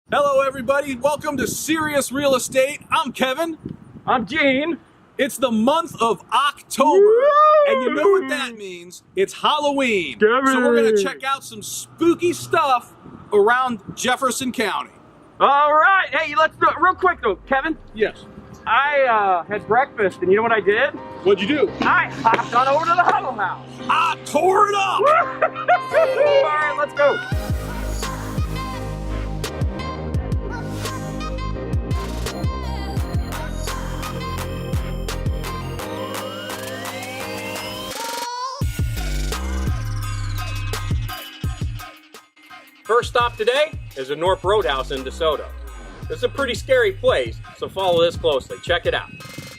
Hello everybody, welcome to Serious Real Estate. I'm Kevin. I'm Gene. It's the month of October, and you know what that means. It's Halloween. Scary. So we're gonna check out some spooky stuff around Jefferson County. All right, hey, let's do it real quick though, Kevin. Yes. I had breakfast, and you know what I did? What'd you do? I hopped on over to the Huddle House. I tore it up! All right, let's go. First stop today is the North Roadhouse in DeSoto. This is a pretty scary place, so follow this closely. Check it out.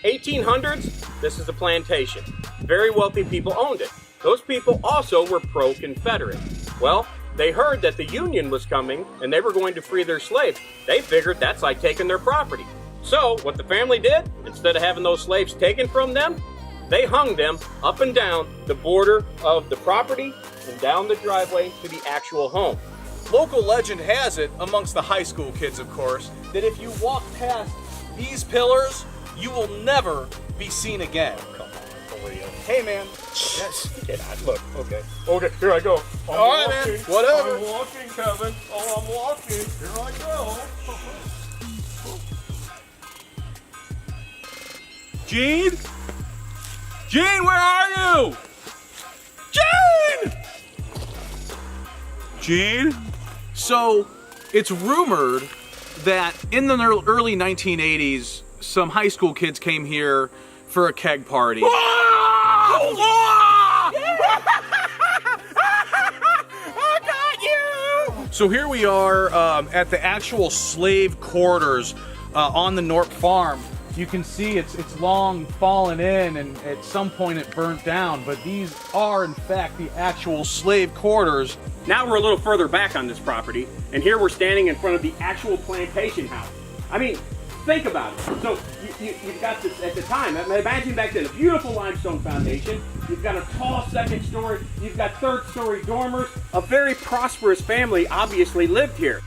1800s, this is a plantation. Very wealthy people owned it. Those people also were pro-Confederate. Well, they heard that the Union was coming and they were going to free their slaves. They figured that's like taking their property. So what the family did, instead of having those slaves taken from them, they hung them up and down the border of the property and down the driveway to the actual home. Local legend has it, amongst the high school kids of course, that if you walk past these pillars, you will never be seen again. Come on, for real. Hey man. Yes. Get out. Look, okay. Okay, here I go. All right, man. Whatever. I'm walking, Kevin. Oh, I'm walking. Here I go. Gene? Gene, where are you? Gene! Gene? So, it's rumored that in the early 1980s, some high school kids came here for a keg party. I got you! So here we are at the actual slave quarters on the Norp farm. You can see it's long fallen in, and at some point it burnt down, but these are in fact the actual slave quarters. Now we're a little further back on this property, and here we're standing in front of the actual plantation house. I mean, think about it. So you've got this, at the time, imagine back then, a beautiful limestone foundation. You've got a tall second story. You've got third story dormers. A very prosperous family obviously lived here.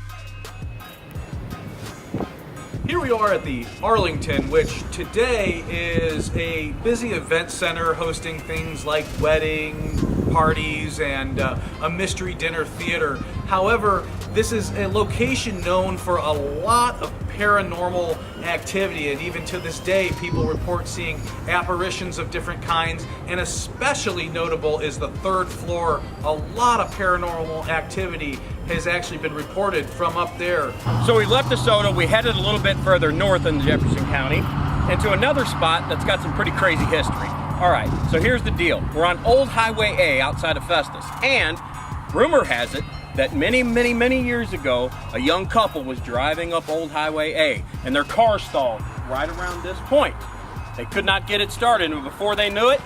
Here we are at the Arlington, which today is a busy event center hosting things like wedding parties and a mystery dinner theater. However, this is a location known for a lot of paranormal activity, and even to this day people report seeing apparitions of different kinds, and especially notable is the third floor. A lot of paranormal activity has actually been reported from up there. So we left DeSoto, we headed a little bit further north in Jefferson County into another spot that's got some pretty crazy history. All right, so here's the deal. We're on Old Highway A outside of Festus, and rumor has it that many years ago, a young couple was driving up Old Highway A, and their car stalled right around this point. They could not get it started, and before they knew it,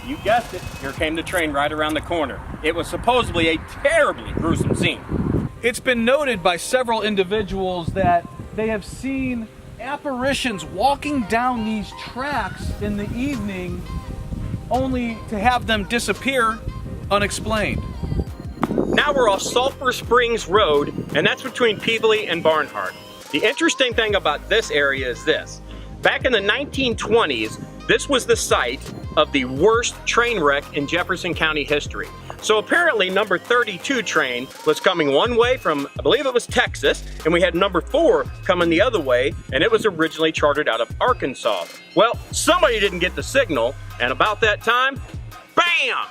you guessed it, here came the train right around the corner. It was supposedly a terribly gruesome scene. It's been noted by several individuals that they have seen apparitions walking down these tracks in the evening, only to have them disappear unexplained. Now we're off Sulphur Springs Road, and that's between Peebly and Barnhart. The interesting thing about this area is this. Back in the 1920s, this was the site of the worst train wreck in Jefferson County history. So apparently number 32 train was coming one way from, I believe it was Texas, and we had number 4 coming the other way, and it was originally chartered out of Arkansas. Well, somebody didn't get the signal, and about that time, bam!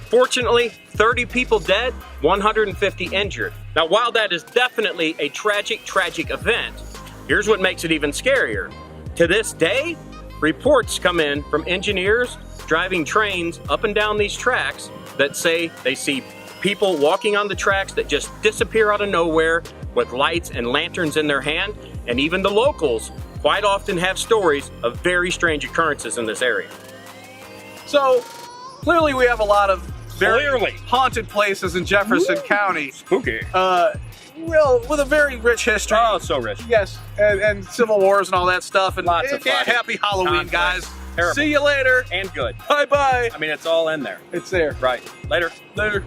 Fortunately, 30 people dead, 150 injured. Now, while that is definitely a tragic event, here's what makes it even scarier. To this day, reports come in from engineers driving trains up and down these tracks that say they see people walking on the tracks that just disappear out of nowhere with lights and lanterns in their hand, and even the locals quite often have stories of very strange occurrences in this area. So, clearly we have a lot of very Clearly. haunted places in Jefferson County. Spooky. Well, with a very rich history. Oh, so rich. Yes, and civil wars and all that stuff. And Lots of fun. happy Halloween, Conflict. guys. Terrible. See you later. And good. Bye-bye. I mean, it's all in there. It's there. Right. Later. Later.